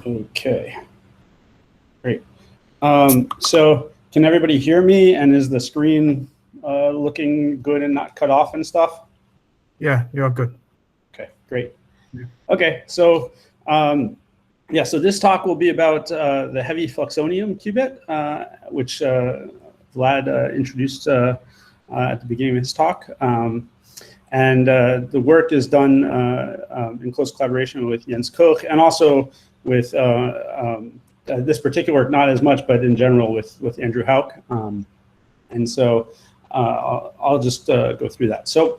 Okay, great. So can everybody hear me, and is the screen looking good and not cut off and stuff? Yeah, you're good. Okay, great. Yeah. Okay, so yeah, so this talk will be about the heavy fluxonium qubit, which Vlad introduced at the beginning of his talk. And the work is done in close collaboration with Jens Koch, and also with this particular work, not as much, but in general with Andrew Hauk. And so I'll just go through that. So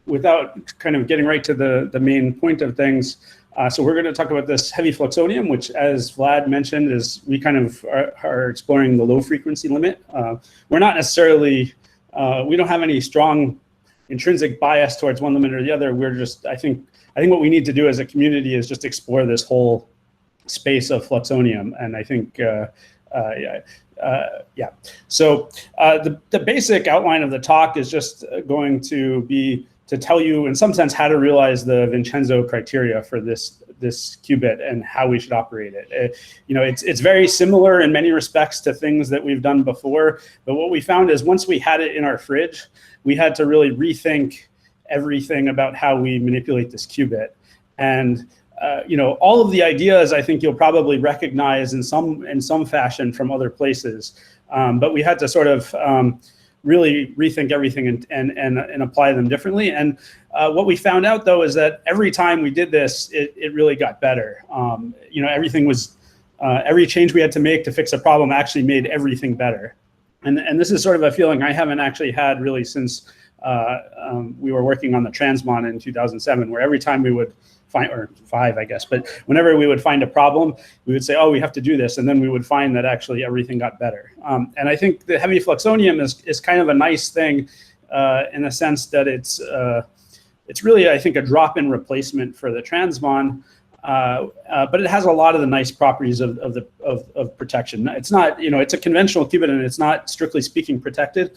without kind of getting right to the main point of things, so we're going to talk about this heavy fluxonium, which, as Vlad mentioned, is we kind of are exploring the low frequency limit. We're not necessarily, we don't have any strong intrinsic bias towards one limit or the other. We're just, I think what we need to do as a community is just explore this whole space of fluxonium. And I think, yeah. So the basic outline of the talk is just going to be to tell you, in some sense, how to realize the Vincenzo criteria for this qubit and how we should operate it. You know, it's very similar in many respects to things that we've done before. But what we found is once we had it in our fridge, we had to really rethink everything about how we manipulate this qubit. And you know, all of the ideas I think you'll probably recognize in some fashion from other places, but we had to sort of really rethink everything and apply them differently. And what we found out though is that every time we did this, it really got better. You know, everything was every change we had to make to fix a problem actually made everything better. And this is sort of a feeling I haven't actually had really since we were working on the Transmon in 2007, where every time we would find, or 5, I guess, but whenever we would find a problem, we would say, oh, we have to do this. And then we would find that actually everything got better. And I think the heavy fluxonium is kind of a nice thing in the sense that it's really, I think, a drop-in replacement for the Transmon. But it has a lot of the nice properties of protection. It's not, you know, it's a conventional qubit and it's not strictly speaking protected.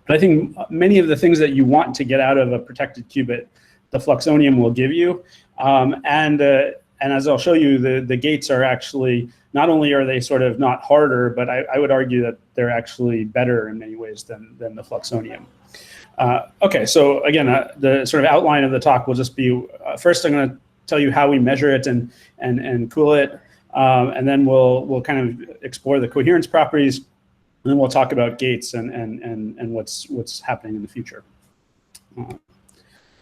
But I think many of the things that you want to get out of a protected qubit, the fluxonium will give you. And as I'll show you, the gates are actually, not only are they sort of not harder, but I would argue that they're actually better in many ways than the fluxonium. Okay, so again, the sort of outline of the talk will just be, first I'm going to tell you how we measure it and cool it, and then we'll kind of explore the coherence properties, and then we'll talk about gates and what's happening in the future.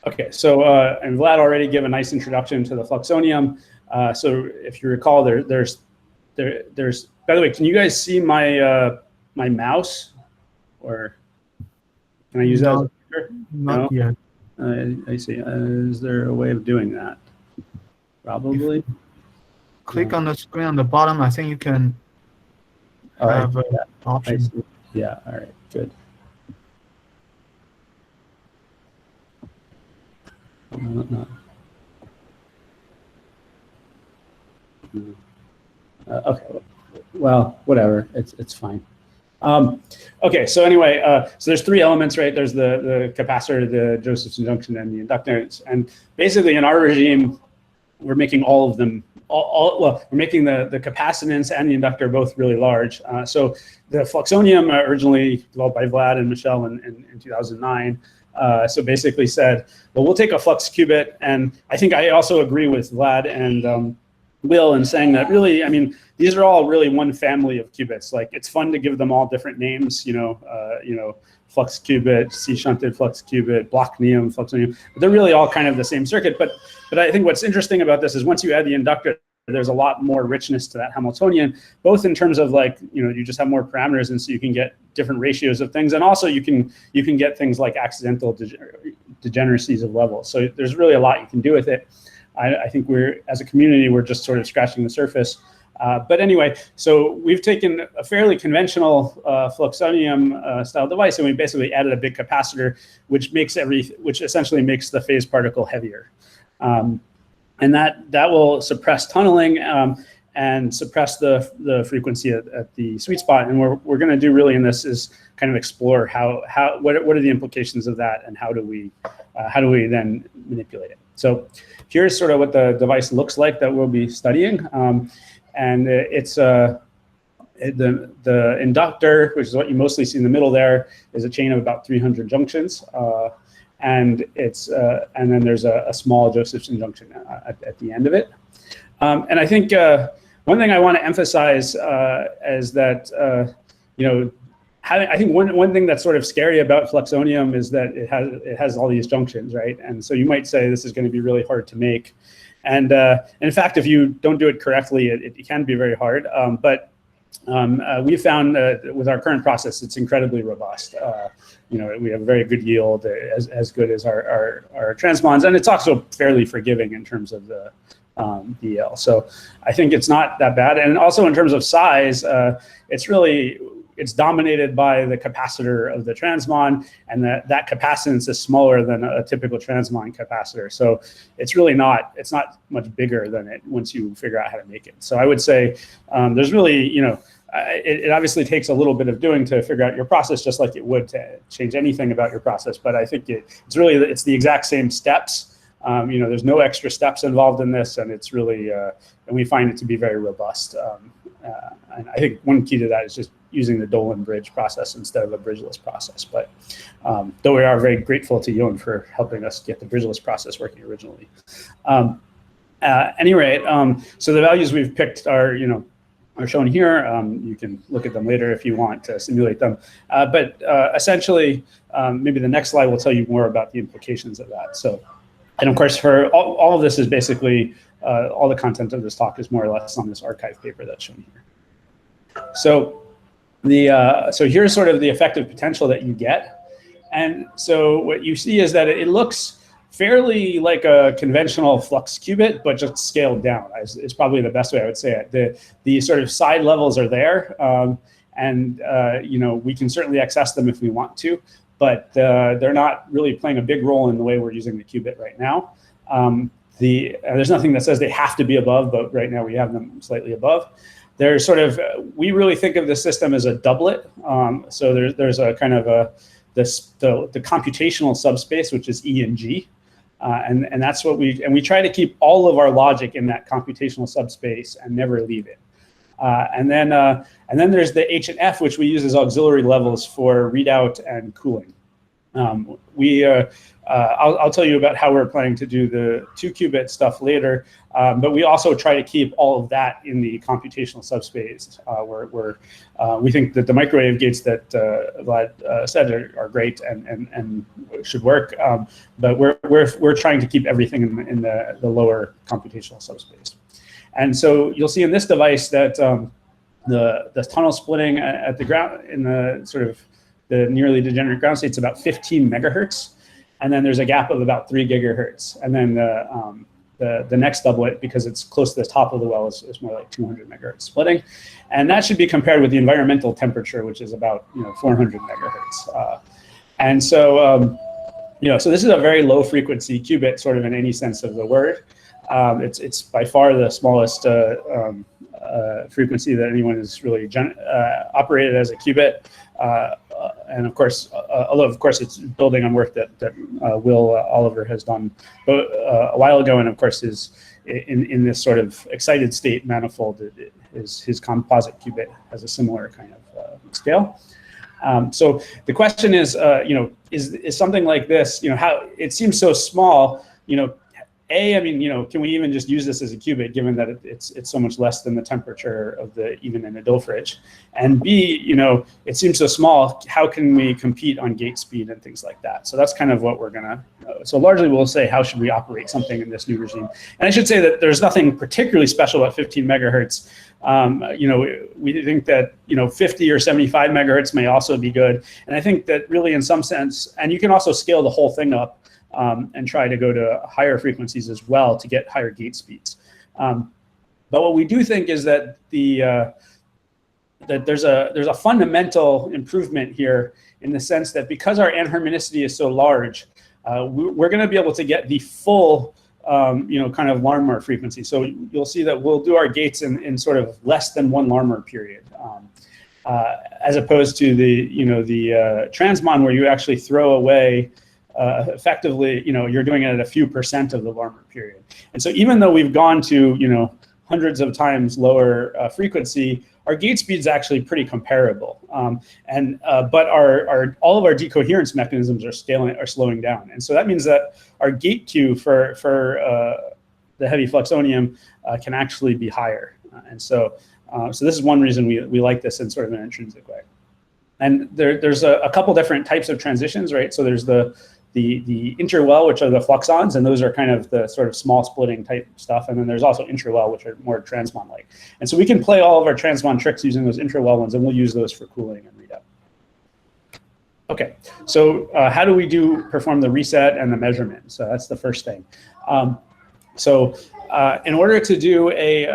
Okay, so and Vlad already gave a nice introduction to the fluxonium. So if you recall, there's by the way, can you guys see my my mouse, or can I use that as a picture? Not yet. I see. Is there a way of doing that? Probably. Click on the screen on the bottom. I think you can have an option. Yeah, all right, good. No. Okay, well, whatever, it's fine. Okay, so anyway, so there's 3 elements, right? There's the capacitor, the Josephson junction, and the inductance. And basically in our regime, we're making all of them, well, we're making the capacitance and the inductor both really large. So the fluxonium originally developed by Vlad and Michelle in 2009. So basically said, well, we'll take a flux qubit. And I think I also agree with Vlad and Will in saying that really, I mean, these are all really one family of qubits. Like, it's fun to give them all different names, you know, flux qubit, C-shunted flux qubit, blocknium, fluxonium. But they're really all kind of the same circuit. But I think what's interesting about this is once you add the inductor, there's a lot more richness to that Hamiltonian, both in terms of, like, you know, you just have more parameters, and so you can get different ratios of things, and also you can get things like accidental degeneracies of levels. So there's really a lot you can do with it. I think as a community, we're just sort of scratching the surface. But anyway, so we've taken a fairly conventional fluxonium style device, and we basically added a big capacitor, which essentially makes the phase particle heavier. And that will suppress tunneling. and suppress the frequency at the sweet spot. And what we're going to do really in this is kind of explore what are the implications of that, and how do we then manipulate it. So here's sort of what the device looks like that we'll be studying, and it's the inductor, which is what you mostly see in the middle there, is a chain of about 300 junctions, and then there's a small Josephson junction at the end of it. And I think one thing I want to emphasize is that I think one thing that's sort of scary about Fluxonium is that it has all these junctions, right? And so you might say this is going to be really hard to make, and in fact, if you don't do it correctly, it can be very hard. But we found with our current process, it's incredibly robust. We have a very good yield, as good as our transmons, and it's also fairly forgiving in terms of the DL. So I think it's not that bad. And also in terms of size, it's dominated by the capacitor of the transmon, and that capacitance is smaller than a typical transmon capacitor. So it's not much bigger than it once you figure out how to make it. So I would say there's really, it obviously takes a little bit of doing to figure out your process, just like it would to change anything about your process. But I think it's the exact same steps. There's no extra steps involved in this, and it's really, and we find it to be very robust. And I think one key to that is just using the Dolan bridge process instead of a bridgeless process. But though we are very grateful to Yon for helping us get the bridgeless process working originally. At any rate, so the values we've picked are shown here. You can look at them later if you want to simulate them. But essentially, maybe the next slide will tell you more about the implications of that. So, and of course, for all of this is basically, all the content of this talk is more or less on this archive paper that's shown here. So so here's sort of the effective potential that you get. And so what you see is that it looks fairly like a conventional flux qubit, but just scaled down is probably the best way I would say it. The sort of side levels are there, and we can certainly access them if we want to, but they're not really playing a big role in the way we're using the qubit right now. There's nothing that says they have to be above, but right now we have them slightly above. There's sort of, we really think of the system as a doublet. So there's a kind of the computational subspace, which is E and G. And that's what we try to keep all of our logic in that computational subspace and never leave it. And then there's the H and F, which we use as auxiliary levels for readout and cooling. I'll tell you about how we're planning to do the 2-qubit stuff later, but we also try to keep all of that in the computational subspace. We think that the microwave gates that Vlad said are great and should work, but we're trying to keep everything in the lower computational subspace. And so you'll see in this device that the tunnel splitting at the ground in the sort of the nearly degenerate ground state is about 15 megahertz. And then there's a gap of about 3 gigahertz. And then the next doublet, because it's close to the top of the well, is more like 200 megahertz splitting. And that should be compared with the environmental temperature, which is about 400 megahertz. And so, so this is a very low frequency qubit, sort of in any sense of the word. It's by far the smallest frequency that anyone has really operated as a qubit. And of course, although of course it's building on work that Will Oliver has done a while ago, and of course is in this sort of excited state manifold, his composite qubit has a similar kind of scale. So the question is, is something like this, how it seems so small, can we even just use this as a qubit, given that it's so much less than the temperature of even in a dough fridge? And B, it seems so small, how can we compete on gate speed and things like that? So that's kind of what we're gonna, so largely we'll say, how should we operate something in this new regime? And I should say that there's nothing particularly special about 15 megahertz. We think that 50 or 75 megahertz may also be good. And I think that really in some sense, and you can also scale the whole thing up and try to go to higher frequencies as well to get higher gate speeds. But what we do think is that that there's a fundamental improvement here in the sense that because our anharmonicity is so large, we're going to be able to get the full kind of Larmor frequency. So you'll see that we'll do our gates in sort of less than 1 Larmor period, as opposed to the transmon where you actually throw away effectively, you're doing it at a few % of the Larmor period. And so even though we've gone to, hundreds of times lower frequency, our gate speed is actually pretty comparable. But all of our decoherence mechanisms are slowing down. And so that means that our gate Q for the heavy fluxonium can actually be higher. And so this is one reason we like this in sort of an intrinsic way. And there's a couple different types of transitions, right? So there's the interwell, which are the fluxons, and those are kind of the sort of small splitting type stuff. And then there's also intrawell, which are more transmon-like. And so we can play all of our transmon tricks using those intrawell ones, and we'll use those for cooling and readout. Okay, so how do we perform the reset and the measurement? So that's the first thing. In order to do a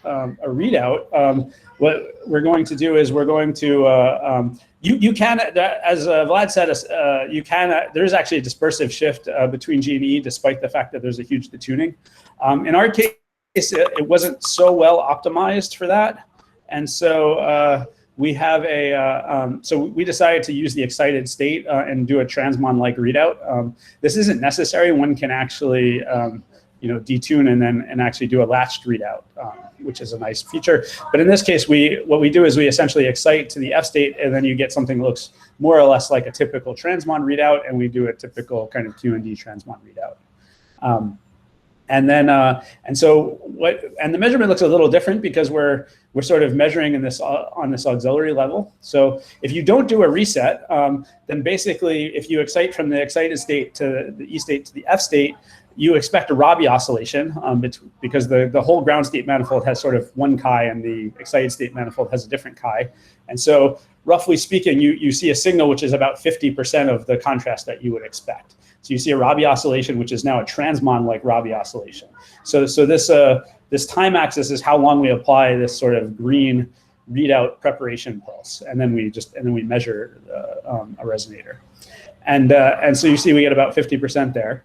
readout, what we're going to do is we're going to you can, as Vlad said, there is actually a dispersive shift between G and E, despite the fact that there's a huge detuning. In our case, it wasn't so well optimized for that, and so we have so we decided to use the excited state and do a transmon-like readout. This isn't necessary. One can actually detune and actually do a latched readout, which is a nice feature. But in this case, what we do is we essentially excite to the F state, and then you get something that looks more or less like a typical transmon readout, and we do a typical kind of QND transmon readout. And the measurement looks a little different because we're sort of measuring on this auxiliary level. So if you don't do a reset, then basically if you excite from the excited state to the E state to the F state, you expect a Rabi oscillation because the whole ground state manifold has sort of one chi and the excited state manifold has a different chi. And so roughly speaking, you see a signal which is about 50% of the contrast that you would expect. So you see a Rabi oscillation, which is now a transmon-like Rabi oscillation. So this time axis is how long we apply this sort of green readout preparation pulse, and then we measure a resonator, and so you see we get about 50% there.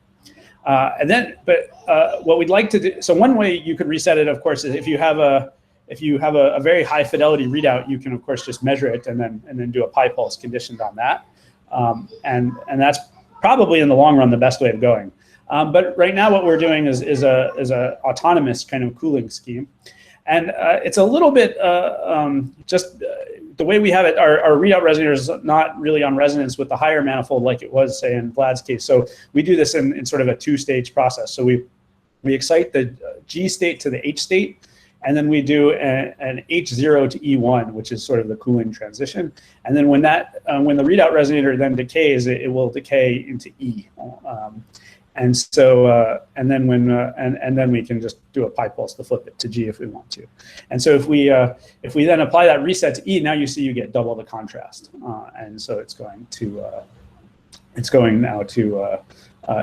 What we'd like to do, so one way you could reset it, of course, is if you have a very high fidelity readout, you can of course just measure it and then do a pi pulse conditioned on that, and that's probably in the long run the best way of going. But right now what we're doing is a autonomous kind of cooling scheme, and it's a little bit the way we have it, our readout resonator is not really on resonance with the higher manifold like it was, say, in Vlad's case. So we do this in sort of a two-stage process. So we excite the G state to the H state, and then we do an H0 to E1, which is sort of the cooling transition. And then when the readout resonator then decays, it will decay into E. And so, and then we can just do a pi pulse to flip it to G if we want to. And so if we then apply that reset to E, now you see you get double the contrast. And so it's going now to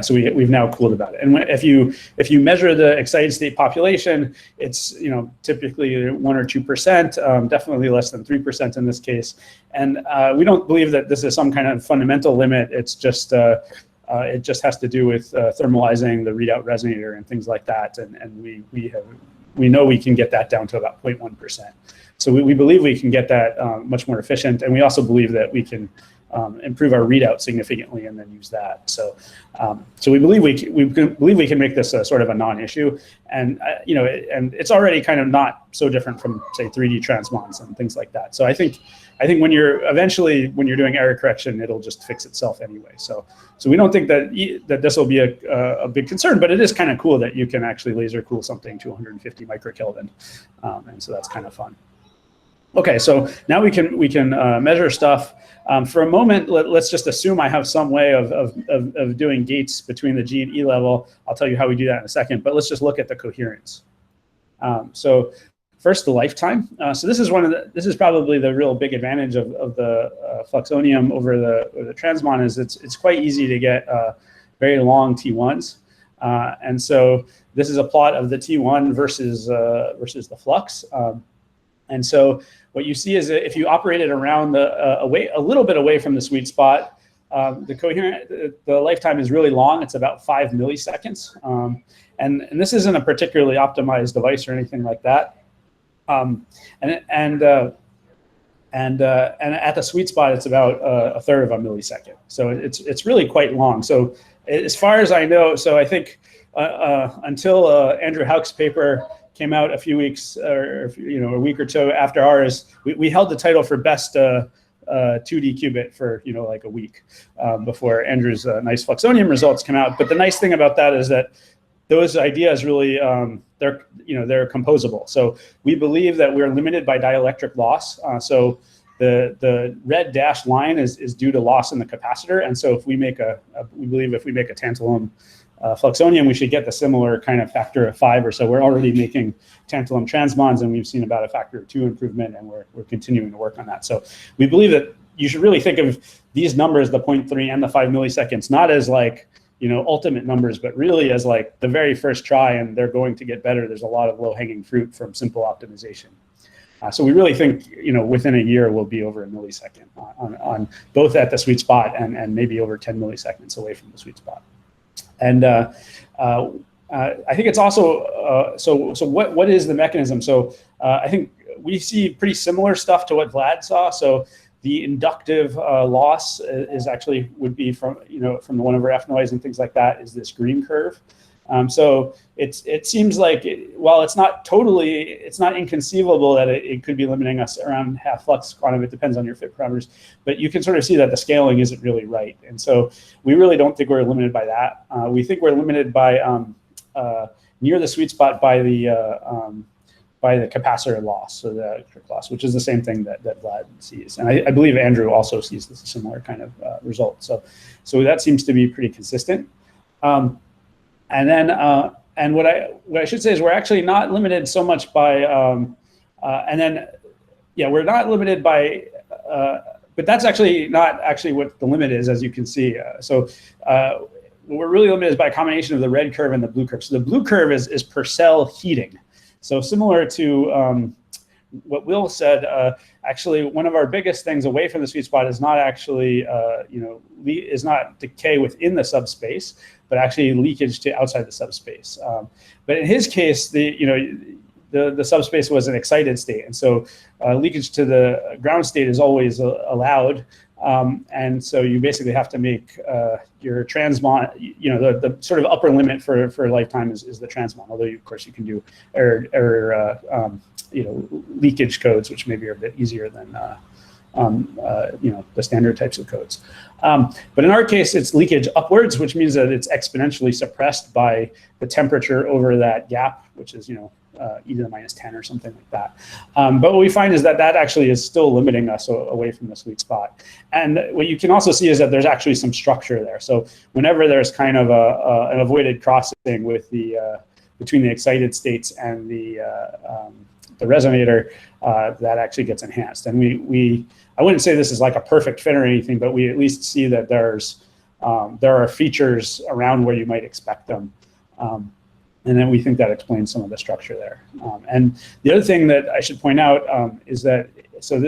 so we've now cooled about it. And if you measure the excited state population, it's typically 1 or 2%, definitely less than 3% in this case. And we don't believe that this is some kind of fundamental limit. It's just it just has to do with thermalizing the readout resonator and things like that. And we know we can get that down to about 0.1%. So we believe we can get that much more efficient. And we also believe that we can improve our readout significantly and then use that. So we believe we can make this sort of a non-issue. And and it's already kind of not so different from, say, 3D transmons and things like that. So I think when you're doing error correction, it'll just fix itself anyway. So we don't think that this will be a big concern, but it is kind of cool that you can actually laser cool something to 150 microkelvin, and so that's kind of fun. Okay, so now we can measure stuff. For a moment, let's just assume I have some way of doing gates between the G and E level. I'll tell you how we do that in a second, but let's just look at the coherence. So first, the lifetime. So this is probably the real big advantage of the fluxonium over the transmon is it's quite easy to get very long T1s. And so this is a plot of the T1 versus the flux. And so what you see is that if you operate it around a little bit away from the sweet spot, the coherent, the lifetime is really long. It's about 5 milliseconds. And this isn't a particularly optimized device or anything like that. And at the sweet spot, it's about a third of a millisecond. So it's really quite long. So as far as I know, so I think until Andrew Houck's paper came out a few weeks or a week or two after ours, we held the title for best 2D qubit for like a week before Andrew's nice Fluxonium results came out. But the nice thing about that is that those ideas really they're composable. So we believe that we're limited by dielectric loss. So the red dashed line is due to loss in the capacitor. And so if we make we believe if we make a tantalum Fluxonium, we should get the similar kind of factor of 5 or so. We're already making tantalum transmons, and we've seen about a factor of 2 improvement, and we're continuing to work on that. So we believe that you should really think of these numbers, the 0.3 and the 5 milliseconds, not as like ultimate numbers, but really as like the very first try, and they're going to get better. There's a lot of low-hanging fruit from simple optimization. So we really think within a year we'll be over a millisecond on both at the sweet spot and maybe over 10 milliseconds away from the sweet spot. And I think it's also so what is the mechanism? So I think we see pretty similar stuff to what Vlad saw. So the inductive loss is actually would be from from the 1/f noise and things like that is this green curve. So it seems like while it's not inconceivable that it could be limiting us around half flux quantum. It depends on your fit parameters, but you can sort of see that the scaling isn't really right. And so we really don't think we're limited by that. We think we're limited by near the sweet spot by the capacitor loss, so the electric loss, which is the same thing that Vlad sees. And I believe Andrew also sees this similar kind of result. So that seems to be pretty consistent. And then, and what I should say is we're actually not limited so much by, we're not limited by, but that's actually not actually what the limit is, as you can see. What we're really limited is by a combination of the red curve and the blue curve. So the blue curve is per cell heating. So similar to what Will said, actually one of our biggest things away from the sweet spot is not actually, is not decay within the subspace, but actually leakage to outside the subspace. But in his case, the subspace was an excited state, and so leakage to the ground state is always allowed. And so you basically have to make your transmon, the sort of upper limit for lifetime is the transmon, although of course you can do leakage codes, which maybe are a bit easier than the standard types of codes. But in our case, it's leakage upwards, which means that it's exponentially suppressed by the temperature over that gap, which is e to the -10 or something like that. But what we find is that actually is still limiting us away from the sweet spot. And what you can also see is that there's actually some structure there. So whenever there's kind of an avoided crossing with the between the excited states and the resonator, that actually gets enhanced. And I wouldn't say this is like a perfect fit or anything, but we at least see that there are features around where you might expect them. And then we think that explains some of the structure there. And the other thing that I should point out is that, so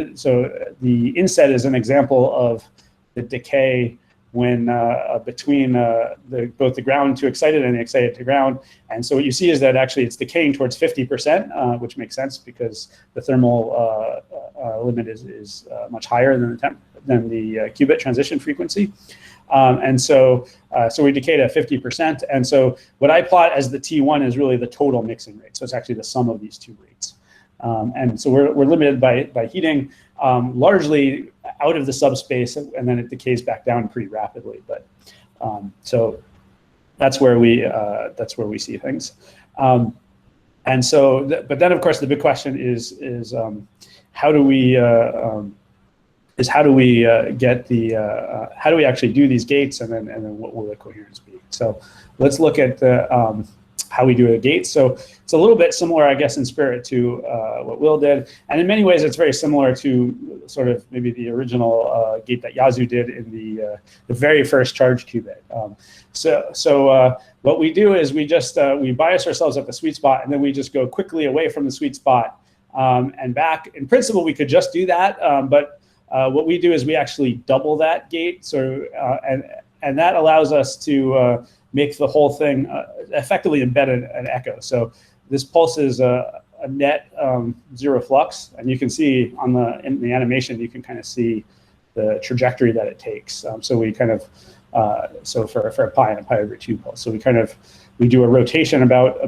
the inset is an example of the decay when between both the ground to excited and the excited to ground. And so what you see is that actually it's decaying towards 50%, which makes sense because the thermal limit is much higher than the qubit transition frequency. And so we decay to 50%. And so what I plot as the T1 is really the total mixing rate. So it's actually the sum of these two rates. And so we're limited by heating largely out of the subspace, and then it decays back down pretty rapidly. But so that's where we see things. And so, but then of course the big question is how do we get the how do we actually do these gates, and then what will the coherence be? So let's look at the how we do a gate. So it's a little bit similar, I guess, in spirit to what Will did, and in many ways it's very similar to sort of maybe the original gate that Yazoo did in the very first charge qubit. So what we do is we just we bias ourselves at the sweet spot, and then we just go quickly away from the sweet spot and back. In principle, we could just do that, but what we do is we actually double that gate. So and that allows us to make the whole thing effectively embed an echo. So this pulse is a net zero flux, and you can see in the animation, you can kind of see the trajectory that it takes. So we kind of so for a pi and a pi over 2 pulse, so we do a rotation about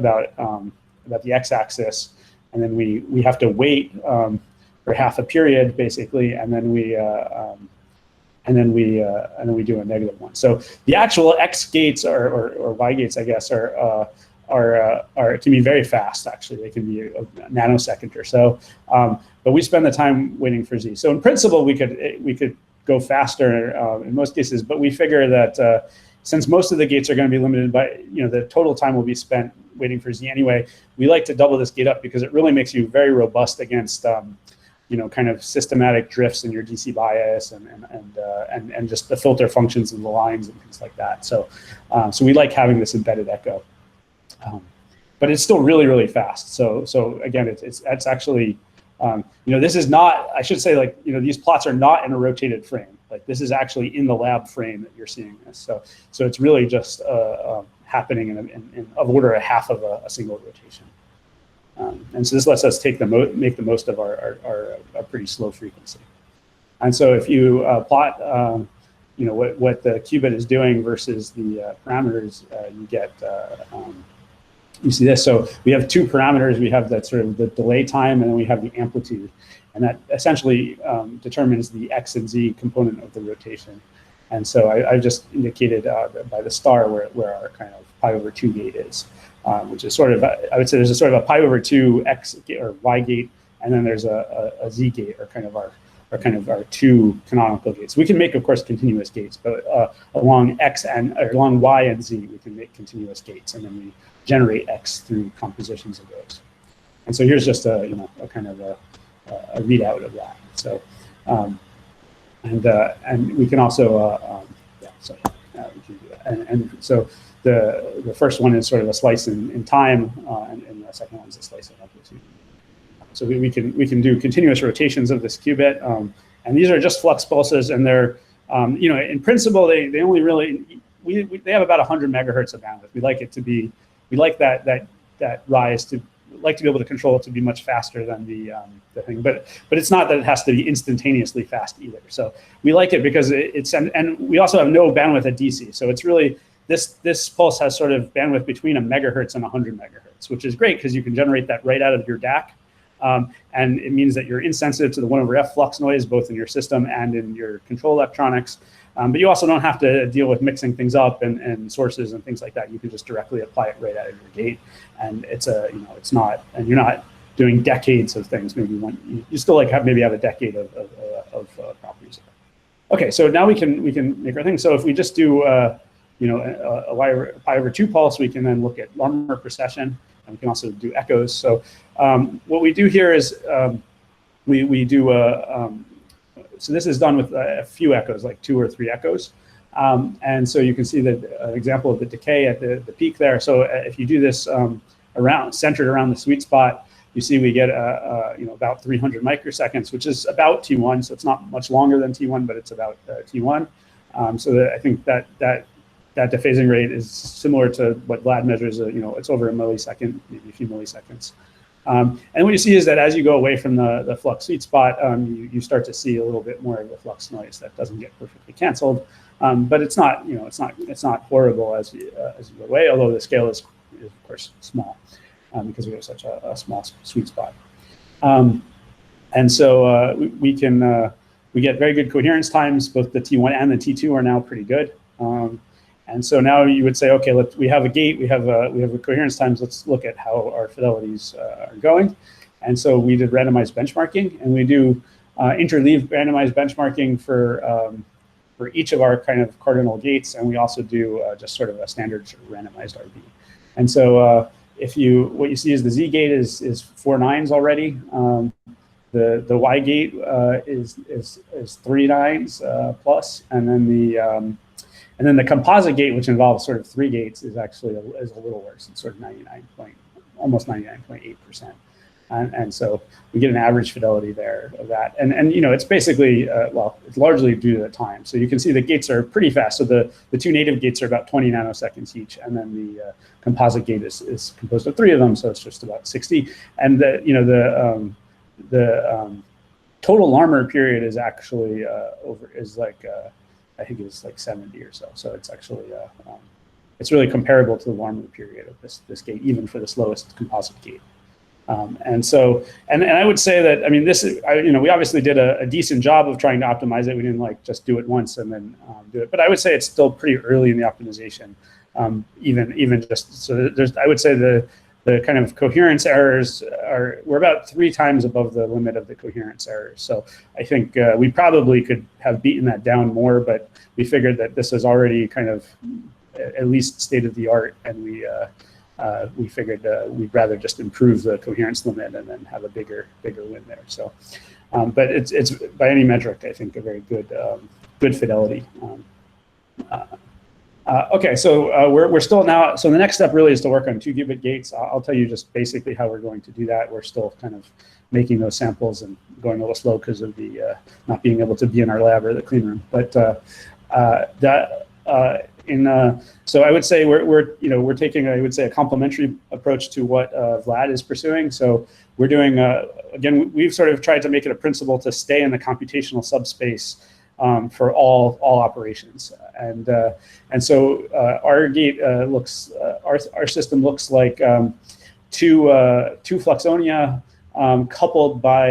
the x-axis, and then we have to wait for half a period basically, and then we do a -1. So the actual x gates or y gates, I guess, can be very fast. Actually, they can be a nanosecond or so. But we spend the time waiting for z. So in principle, we could go faster in most cases, but we figure that since most of the gates are going to be limited by, the total time will be spent waiting for z anyway, we like to double this gate up because it really makes you very robust against kind of systematic drifts in your DC bias and just the filter functions of the lines and things like that. So we like having this embedded echo, but it's still really, really fast. So again, it's actually this is not, I should say, like, these plots are not in a rotated frame. Like, this is actually in the lab frame that you're seeing this. So it's really just happening in of order a half of a single rotation. And so this lets us make the most of our pretty slow frequency. And so if you plot, what the qubit is doing versus the parameters, you get, you see this. So we have two parameters. We have that sort of the delay time, and then we have the amplitude, and that essentially determines the x and z component of the rotation. And so I just indicated by the star where our kind of pi over 2 gate is. Which is sort of, I would say there's a sort of a pi over 2 x or y gate, and then there's a z gate, or kind of our two canonical gates. We can make, of course, continuous gates, but along along y and z, we can make continuous gates, and then we generate x through compositions of those. And so here's just a kind of a readout of that. So and we can also we can do that. And so the first one is sort of a slice in time, and the second one is a slice in amplitude. So we can do continuous rotations of this qubit, and these are just flux pulses, and they're in principle they only really they have about 100 megahertz of bandwidth. We like it to be, we like that rise to like to be able to control it to be much faster than the thing, but it's not that it has to be instantaneously fast either. So we like it because it's and we also have no bandwidth at DC, so it's really this pulse has sort of bandwidth between a megahertz and 100 megahertz, which is great because you can generate that right out of your DAC. And it means that you're insensitive to the 1/f flux noise, both in your system and in your control electronics. But you also don't have to deal with mixing things up and sources and things like that. You can just directly apply it right out of your gate. And it's it's not, and you're not doing decades of things. Maybe you still maybe have a decade of properties. Okay, so now we can make our thing. So if we just do a pi over 2 pulse, we can then look at Larmor precession, and we can also do echoes. So what we do here is we do so this is done with a few echoes, like 2 or 3 echoes. And so you can see that an example of the decay at the peak there. So if you do this centered around the sweet spot, you see we get about 300 microseconds, which is about T1. So it's not much longer than T1, but it's about T1. So I think that dephasing rate is similar to what Vlad measures. It's over a millisecond, maybe a few milliseconds. And what you see is that as you go away from the flux sweet spot, you start to see a little bit more of the flux noise that doesn't get perfectly canceled. But it's not horrible as you go away. Although the scale is of course small because we have such a small sweet spot. And so we get very good coherence times. Both the T1 and the T2 are now pretty good. And so now you would say, okay, we have a gate, we have a coherence times. Let's look at how our fidelities are going. And so we did randomized benchmarking, and we do interleave randomized benchmarking for each of our kind of cardinal gates, and we also do just sort of a standard randomized RB. And so what you see is the Z gate is 4 nines already. The Y gate is 3 nines plus, and then the composite gate, which involves sort of 3 gates, is actually a little worse. It's sort of almost 99.8%. And so we get an average fidelity there of that. And you know, it's basically, well, it's largely due to the time. So you can see the gates are pretty fast. So the two native gates are about 20 nanoseconds each. And then the composite gate is composed of 3 of them. So it's just about 60. And the, you know, the total Larmor period is actually I think it's like 70 or so. So it's actually, it's really comparable to the Larmor period of this gate, even for the slowest composite gate. And so, and I would say that, I mean, this is, you know, we obviously did a decent job of trying to optimize it. We didn't like just do it once and then do it, but I would say it's still pretty early in the optimization. Even just, so there's, I would say the kind of coherence errors we're about 3 times above the limit of the coherence errors. So I think we probably could have beaten that down more, but we figured that this is already kind of at least state of the art, and we figured we'd rather just improve the coherence limit and then have a bigger win there. So, but it's by any metric, I think, a very good fidelity. Okay, so we're still now. So the next step really is to work on 2-qubit gates. I'll tell you just basically how we're going to do that. We're still kind of making those samples and going a little slow because of the not being able to be in our lab or the clean room. But so I would say we're taking, I would say, a complementary approach to what Vlad is pursuing. So we're doing again, we've sort of tried to make it a principle to stay in the computational subspace for all operations, and so our gate looks our system looks like two Fluxonia coupled by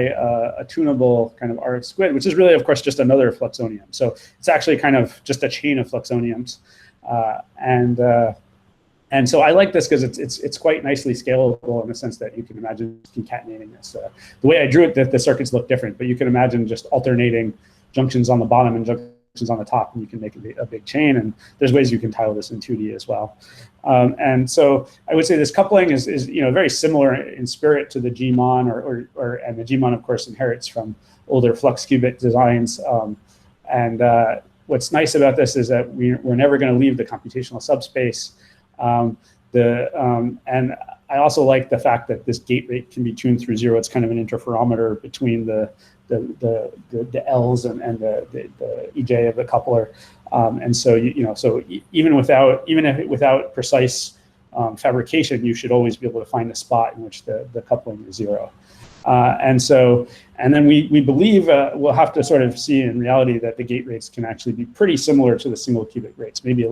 a tunable kind of RF squid, which is really, of course, just another Fluxonium. So it's actually kind of just a chain of Fluxoniums, and so I like this because it's quite nicely scalable in the sense that you can imagine concatenating this. The way I drew it, the circuits look different, but you can imagine just alternating junctions on the bottom and junctions on the top, and you can make a big chain. And there's ways you can tile this in 2D as well. And so I would say this coupling is very similar in spirit to the Gmon, and the Gmon, of course, inherits from older flux qubit designs. And what's nice about this is that we're never going to leave the computational subspace. And I also like the fact that this gate rate can be tuned through 0. It's kind of an interferometer between the L's and the EJ of the coupler, and so so even without precise fabrication, you should always be able to find a spot in which the coupling is 0. And then we believe we'll have to sort of see in reality that the gate rates can actually be pretty similar to the single qubit rates. Maybe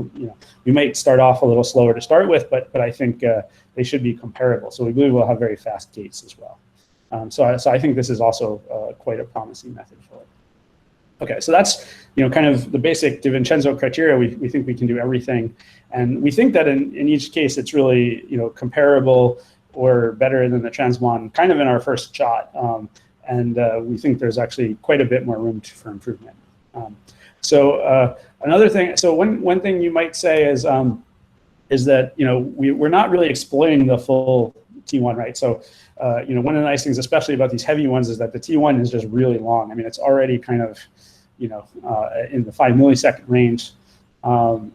we might start off a little slower to start with, but I think they should be comparable. So we believe we'll have very fast gates as well. So I think this is also quite a promising method for it. Okay, so that's kind of the basic DiVincenzo criteria. We think we can do everything, and we think that in each case it's really comparable or better than the Transmon, kind of in our first shot. And we think there's actually quite a bit more room for improvement. So another thing, so one thing you might say is that we're not really exploiting the full T1, right? So one of the nice things, especially about these heavy ones, is that the T1 is just really long. I mean, it's already kind of in the 5 millisecond range. And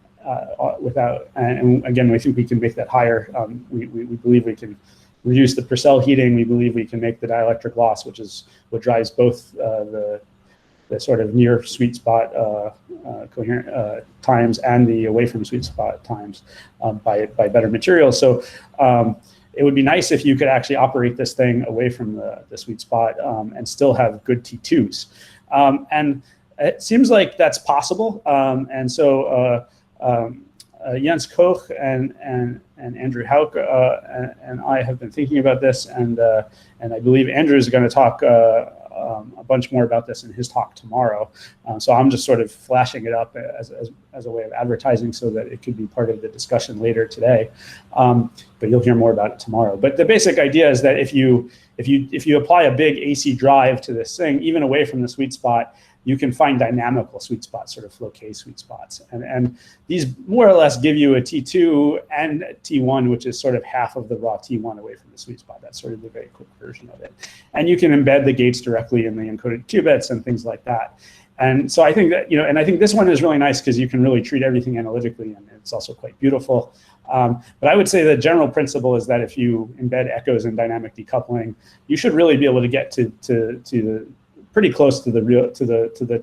again, we think we can make that higher. We believe we can reduce the Purcell heating. We believe we can make the dielectric loss, which is what drives both the sort of near sweet spot coherent times and the away from sweet spot times by better materials. So it would be nice if you could actually operate this thing away from the sweet spot and still have good T2s. And it seems like that's possible. And so Jens Koch and Andrew Hauk and I have been thinking about this, and I believe Andrew is going to talk a bunch more about this in his talk tomorrow. So I'm just sort of flashing it up as a way of advertising so that it could be part of the discussion later today. But you'll hear more about it tomorrow. But the basic idea is that if you apply a big AC drive to this thing, even away from the sweet spot, you can find dynamical sweet spots, sort of Floquet sweet spots. And these more or less give you a T2 and T1, which is sort of half of the raw T1 away from the sweet spot. That's sort of the very quick version of it. And you can embed the gates directly in the encoded qubits and things like that. And so I think that, and I think this one is really nice because you can really treat everything analytically, and it's also quite beautiful. But I would say the general principle is that if you embed echoes in dynamic decoupling, you should really be able to get to pretty close to the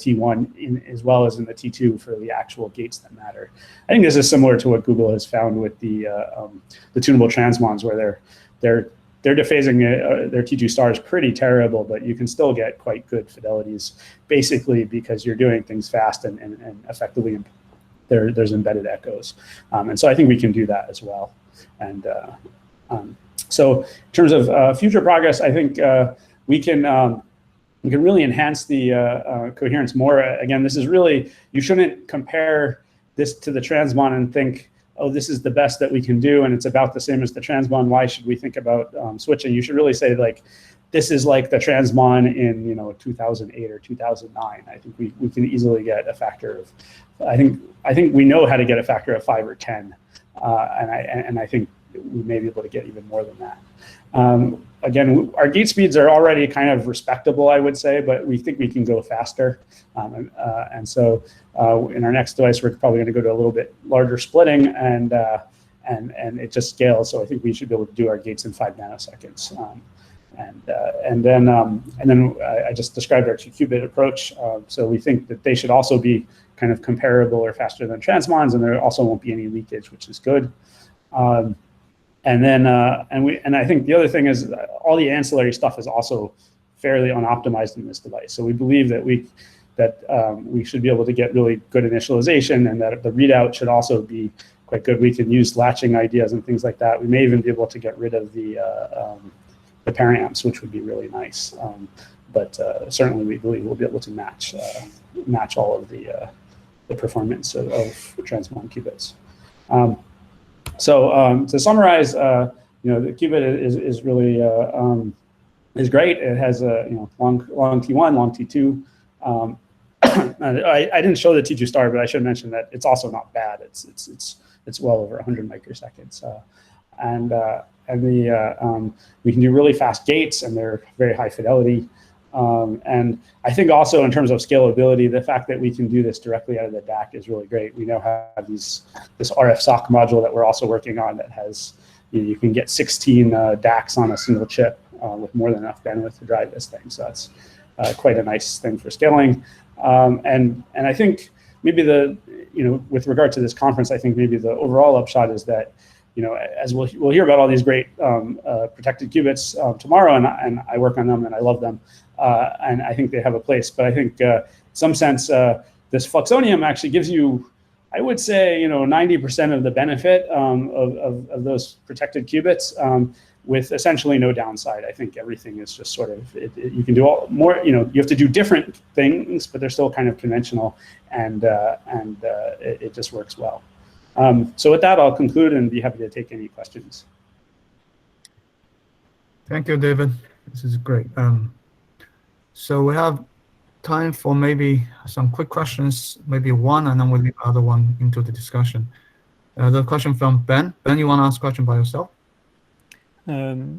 T1 as well as in the T2 for the actual gates that matter. I think this is similar to what Google has found with the tunable transmons, where they're dephasing their T2 stars pretty terrible, but you can still get quite good fidelities, basically because you're doing things fast and effectively there's embedded echoes. And so I think we can do that as well. And so in terms of future progress, I think we can really enhance the coherence more. Again, this is really, you shouldn't compare this to the transmon and think, oh, this is the best that we can do, and it's about the same as the transmon. Why should we think about switching? You should really say, like, this is like the transmon in 2008 or 2009. I think we can easily get a factor of, I think we know how to get a factor of 5 or 10, and I think we may be able to get even more than that. Again, our gate speeds are already kind of respectable, I would say, but we think we can go faster. And so in our next device, we're probably going to go to a little bit larger splitting, and it just scales. So I think we should be able to do our gates in 5 nanoseconds. And then I just described our 2-qubit approach. So we think that they should also be kind of comparable or faster than transmons, and there also won't be any leakage, which is good. And I think the other thing is all the ancillary stuff is also fairly unoptimized in this device. So we believe that we should be able to get really good initialization, and that the readout should also be quite good. We can use latching ideas and things like that. We may even be able to get rid of the paramps, which would be really nice. But certainly we believe we'll be able to match all of the performance of transmon qubits. So to summarize, the qubit is really is great. It has a long T1, long T2. I didn't show the T2 star, but I should mention that it's also not bad. It's well over 100 microseconds, we can do really fast gates, and they're very high fidelity. And I think also in terms of scalability, the fact that we can do this directly out of the DAC is really great. We now have this RF SOC module that we're also working on that has, you can get 16 DACs on a single chip with more than enough bandwidth to drive this thing. So that's quite a nice thing for scaling. And I think maybe with regard to this conference, I think maybe the overall upshot is that, as we'll hear about all these great protected qubits tomorrow, and I work on them and I love them, and I think they have a place. But I think in some sense, this Fluxonium actually gives you, I would say, 90% of the benefit of those protected qubits with essentially no downside. I think everything is just sort of, you can do more, you have to do different things, but they're still kind of conventional, and it just works well. So with that, I'll conclude and be happy to take any questions. Thank you, David. This is great. So we have time for maybe some quick questions, maybe one, and then we'll leave the other one into the discussion. The question from Ben. Ben, you want to ask a question by yourself?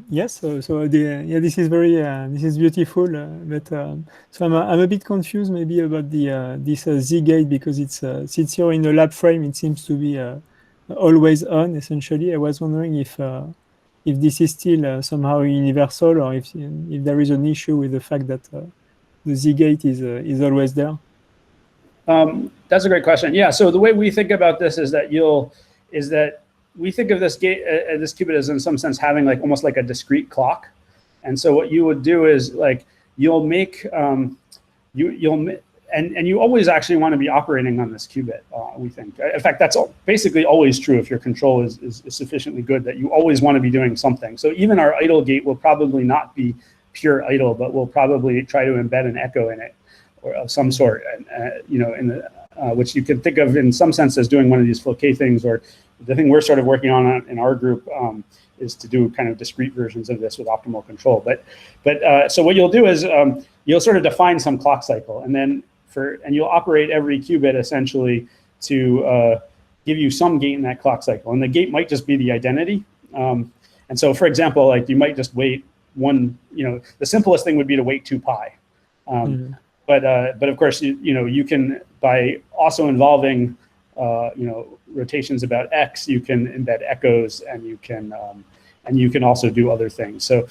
Yes. So this is very this is beautiful. But so I'm a bit confused maybe about this Z gate, because it's since you're in a lab frame, it seems to be always on essentially. I was wondering if this is still somehow universal, or if there is an issue with the fact that the Z gate is always there. That's a great question. Yeah. So the way we think about this is that we think of this gate, this qubit, as in some sense having almost like a discrete clock. And so what you would do is you'll make and you always actually want to be operating on this qubit. We think, in fact, that's basically always true. If your control is sufficiently good, that you always want to be doing something. So even our idle gate will probably not be pure idle, but we'll probably try to embed an echo in it, or of some sort, and which you can think of in some sense as doing one of these Fluke things, or the thing we're sort of working on in our group is to do kind of discrete versions of this with optimal control. But so what you'll do is you'll sort of define some clock cycle, and then you'll operate every qubit essentially to give you some gate in that clock cycle, and the gate might just be the identity. And so, for example, you might just wait one. The simplest thing would be to wait 2 pi. but of course, you can, by also involving rotations about X, you can embed echoes, and you can also do other things. So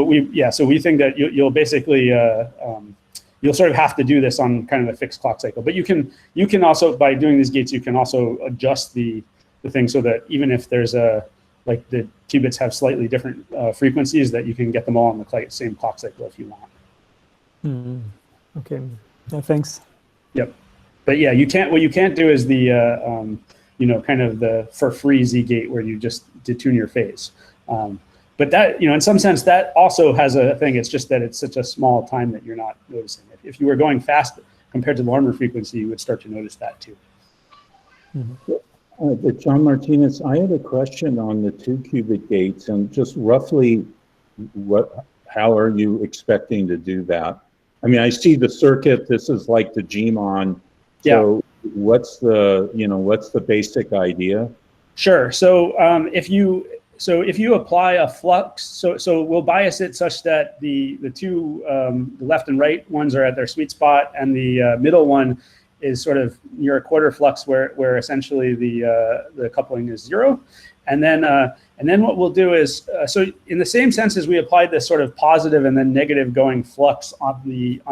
we think that you'll basically you'll sort of have to do this on kind of a fixed clock cycle. But you can also, by doing these gates, you can also adjust the thing so that even if there's like the qubits have slightly different frequencies, that you can get them all on the same clock cycle if you want. Okay. Thanks. Yep. But yeah, what you can't do is the kind of the for free Z gate where you just detune your phase. But that, in some sense, that also has a thing. It's just that it's such a small time that you're not noticing it. If you were going fast compared to the Larmor frequency, you would start to notice that too. John Martinez, I had a question on the 2-qubit gates, and just roughly how are you expecting to do that? I mean, I see the circuit. This is like the Gmon. So what's the basic idea? Sure. So if you apply a flux, so we'll bias it such that the two the left and right ones are at their sweet spot, and the middle one is sort of near a quarter flux where essentially the coupling is 0. And then what we'll do is, so in the same sense as we applied this sort of positive and then negative going flux on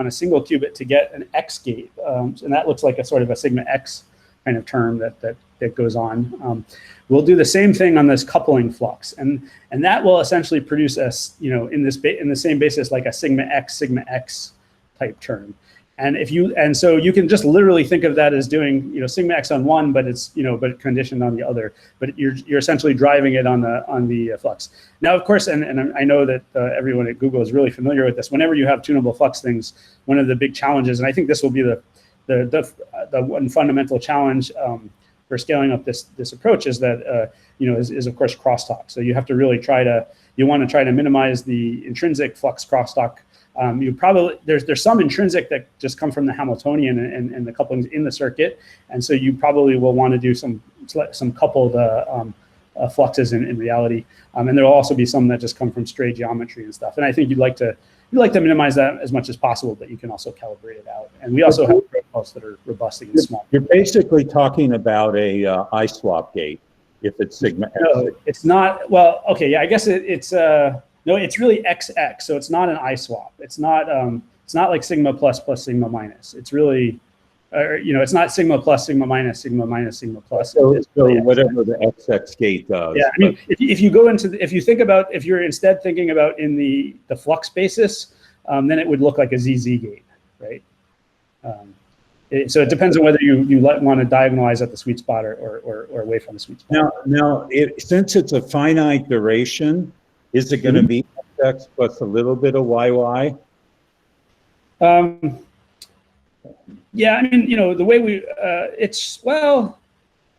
a single qubit to get an X gate, and that looks like a sort of a sigma X kind of term that goes on. We'll do the same thing on this coupling flux, and that will essentially produce in the same basis like a sigma X type term. And so you can just literally think of that as doing sigma X on one, but it's but conditioned on the other. But you're essentially driving it on the flux. Now, of course, and I know that everyone at Google is really familiar with this. Whenever you have tunable flux things, one of the big challenges, and I think this will be the one fundamental challenge for scaling up this approach, is that is of course crosstalk. So you have to really want to try to minimize the intrinsic flux crosstalk. There's some intrinsic that just come from the Hamiltonian and the couplings in the circuit, and so you probably will want to do some coupled fluxes in reality, and there will also be some that just come from stray geometry and stuff. And I think you'd like to minimize that as much as possible, but you can also calibrate it out. And we also have protocols that are robust against small. You're basically talking about a I-swap gate if it's sigma X. No, it's not. Well, okay, yeah, I guess it's. No, it's really XX, so it's not an I-swap. It's not like sigma plus sigma minus. It's really, it's not sigma plus sigma minus sigma plus. So really whatever the XX gate does. Yeah, I mean, if you're instead thinking about in the flux basis, then it would look like a ZZ gate, right? So it depends on whether you want to diagonalize at the sweet spot or away from the sweet spot. Now, since it's a finite duration, is it going to be X plus a little bit of YY? Yeah, I mean, the way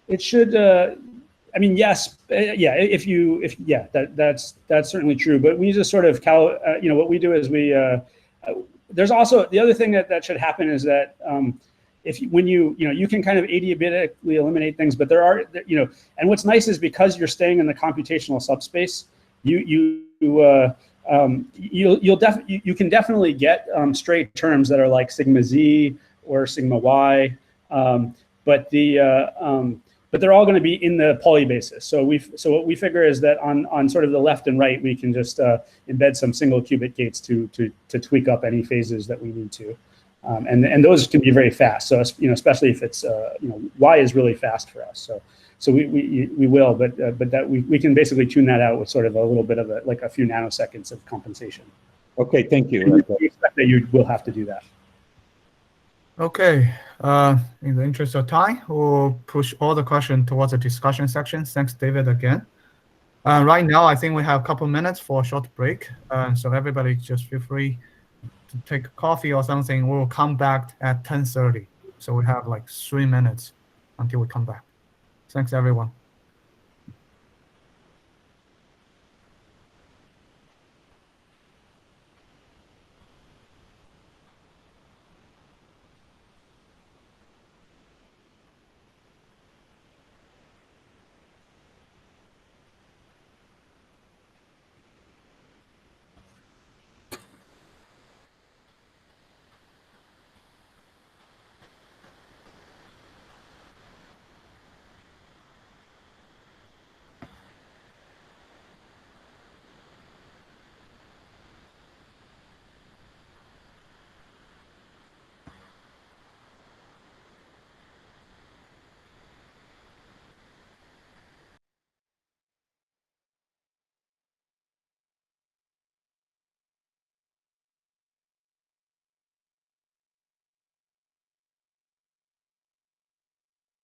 it should. I mean, yes, yeah, that's certainly true. But we just sort of what we do is there's also the other thing that should happen is that when you can kind of adiabatically eliminate things, but there are and what's nice is because you're staying in the computational subspace, you can definitely get stray terms that are like sigma Z or sigma Y, but they're all going to be in the Pauli basis. So what we figure is that on sort of the left and right, we can just embed some single qubit gates to tweak up any phases that we need to, and those can be very fast. So especially if it's Y is really fast for us. So we will, but that we can basically tune that out with sort of a little bit of a few nanoseconds of compensation. Okay, thank you. We expect that you will have to do that. Okay, in the interest of time, we'll push all the questions towards the discussion section. Thanks, David, again. Right now, I think we have a couple minutes for a short break. So everybody just feel free to take a coffee or something. We'll come back at 10:30. So we have like 3 minutes until we come back. Thanks, everyone.